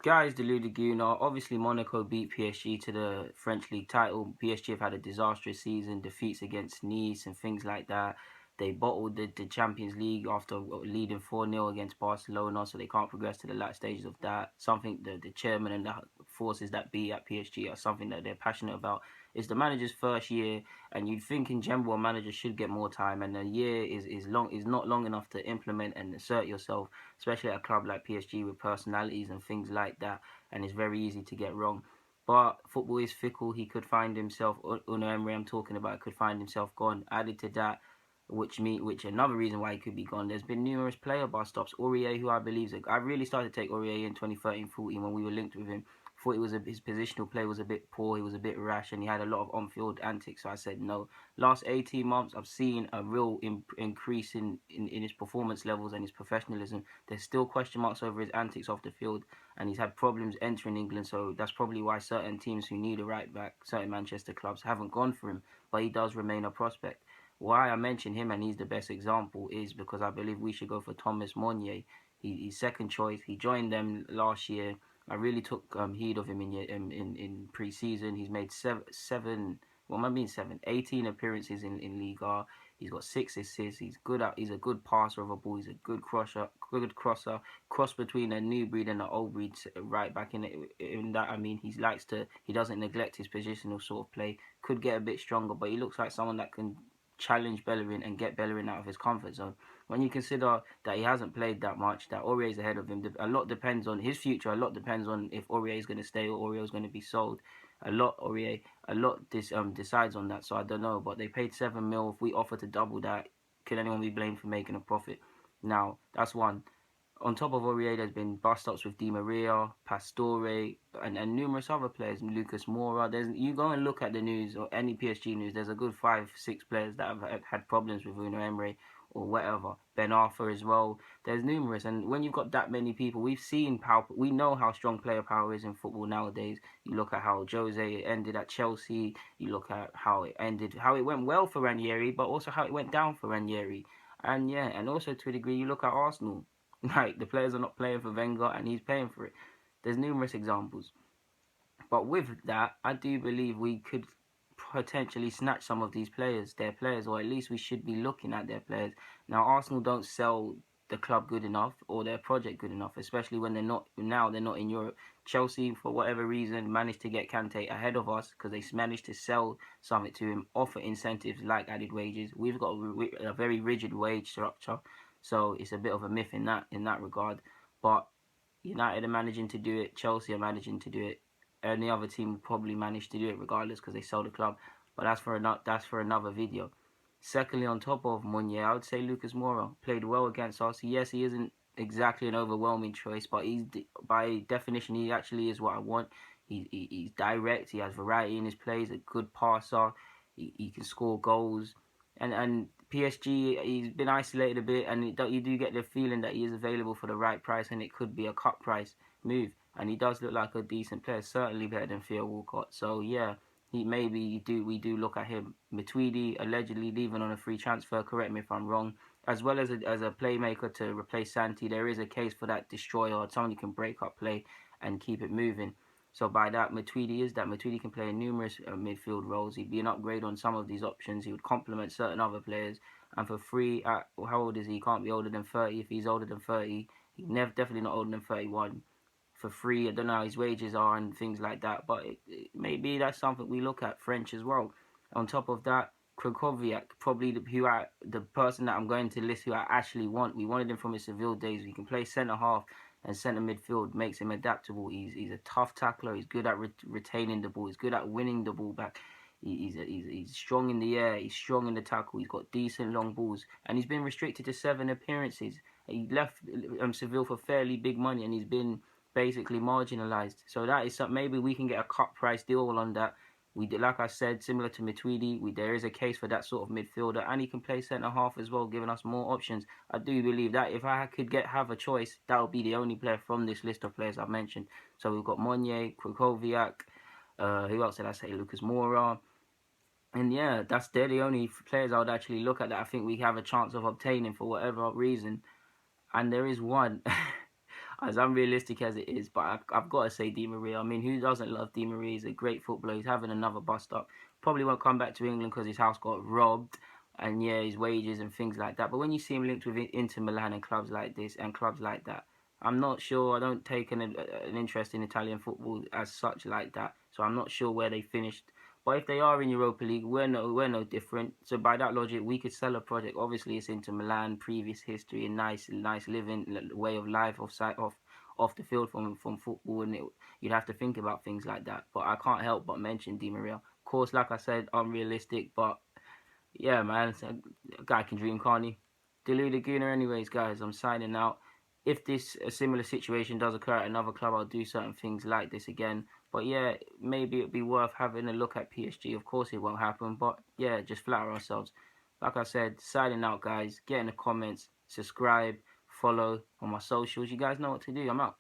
Guys, the Ludiguna. Obviously, Monaco beat PSG to the French league title. PSG have had a disastrous season, defeats against Nice and things like that. They bottled the Champions League after leading 4-0 against Barcelona, so they can't progress to the last stages of that. Something the chairman and the forces that be at PSG are something that they're passionate about. It's the manager's first year, and you'd think in general a manager should get more time, and a year is not long enough to implement and assert yourself, especially at a club like PSG with personalities and things like that, and it's very easy to get wrong. But football is fickle. He could find himself, Unai Emery I'm talking about, could find himself gone. Added to that, which another reason why he could be gone. There's been numerous player bust stops. Aurier, who I believe I really started to take Aurier in 2013-14 when we were linked with him. Thought his positional play was a bit poor. He was a bit rash, and he had a lot of on-field antics. So I said no. Last 18 months, I've seen a real increase in his performance levels and his professionalism. There's still question marks over his antics off the field, and he's had problems entering England. So that's probably why certain teams who need a right back, certain Manchester clubs, haven't gone for him. But he does remain a prospect. Why I mention him and he's the best example is because I believe we should go for Thomas Meunier. He's second choice. He joined them last year. I really took heed of him in pre-season. He's made seven. What am I mean seven? 18 appearances in Liga. He's got 6 assists. He's a good passer of a ball. He's a good crosser. Cross between a new breed and an old breed. Right back in that. I mean, he doesn't neglect his positional sort of play. Could get a bit stronger, but he looks like someone that can challenge Bellerin and get Bellerin out of his comfort zone. When you consider that he hasn't played that much, that Aurier is ahead of him, a lot depends on his future. A lot depends on if Aurier is going to stay or Aurier is going to be sold. A lot decides on that. So I don't know, but they paid 7 mil. If we offer to double that, can anyone be blamed for making a profit? Now that's one. On top of Aurier, there's been bust ups with Di Maria, Pastore, and numerous other players. Lucas Moura. You go and look at the news or any PSG news. There's a good 5-6 players that have had problems with Unai Emery or whatever. Ben Arthur as well. There's numerous, and when you've got that many people, we know how strong player power is in football nowadays. You look at how Jose ended at Chelsea. You look at how it went well for Ranieri, but also how it went down for Ranieri. And yeah, and also to a degree, you look at Arsenal. Like, the players are not playing for Wenger and he's paying for it. There's numerous examples. But with that, I do believe we could potentially snatch some of these players, their players, or at least we should be looking at their players. Now, Arsenal don't sell the club good enough or their project good enough, especially when they're not in Europe. Chelsea, for whatever reason, managed to get Kante ahead of us because they managed to sell something to him, offer incentives like added wages. We've got a very rigid wage structure, so it's a bit of a myth in that regard. But United are managing to do it. Chelsea are managing to do it. Any other team would probably manage to do it regardless because they sell the club. But that's for another video. Secondly, on top of Meunier, I would say Lucas Moura played well against us. Yes, he isn't exactly an overwhelming choice, but by definition he actually is what I want. He's direct. He has variety in his plays. A good passer. He can score goals. And PSG, he's been isolated a bit, and you do get the feeling that he is available for the right price, and it could be a cut price move. And he does look like a decent player, certainly better than Theo Walcott. So yeah, we do look at him. Matuidi allegedly leaving on a free transfer. Correct me if I'm wrong. As well as a playmaker to replace Santi, there is a case for that destroyer, someone who can break up play and keep it moving. So by that, Matuidi can play in numerous midfield roles. He'd be an upgrade on some of these options. He would complement certain other players. And for free, how old is he? He can't be older than 30. If he's older than 30, he's definitely not older than 31. For free, I don't know how his wages are and things like that. But maybe that's something we look at. French as well. On top of that, Krokoviak, probably the person that I'm going to list who I actually want. We wanted him from his Seville days. We can play centre half and centre midfield, makes him adaptable. He's a tough tackler. He's good at retaining the ball. He's good at winning the ball back. He's strong in the air. He's strong in the tackle. He's got decent long balls, and he's been restricted to 7 appearances. He left Seville for fairly big money, and he's been basically marginalised. So that is something. Maybe we can get a cut price deal on that. Like I said, similar to Matuidi, there is a case for that sort of midfielder, and he can play centre half as well, giving us more options. I do believe that if I could have a choice, that would be the only player from this list of players I've mentioned. So we've got Meunier, Krokoviak, who else did I say? Lucas Moura. And yeah, they're the only players I would actually look at that I think we have a chance of obtaining for whatever reason. And there is one. as unrealistic as it is, but I've got to say Di Maria. I mean, who doesn't love Di Maria? He's a great footballer. He's having another bust up. Probably won't come back to England because his house got robbed, and yeah, his wages and things like that. But when you see him linked with Inter Milan and clubs like this and clubs like that, I'm not sure. I don't take an interest in Italian football as such like that, so I'm not sure where they finished. But if they are in Europa League, we're no different. So by that logic, we could sell a project. Obviously, it's Inter Milan, previous history, and nice living way of life off the field from football, and you'd have to think about things like that. But I can't help but mention Di Maria. Of course, like I said, unrealistic, but yeah, man, a guy can dream, can't he? Delu Laguna, anyways, guys, I'm signing out. If this a similar situation does occur at another club, I'll do certain things like this again. But yeah, maybe it'd be worth having a look at PSG. Of course, it won't happen, but yeah, just flatter ourselves. Like I said, signing out, guys. Get in the comments, subscribe, follow on my socials. You guys know what to do. I'm out.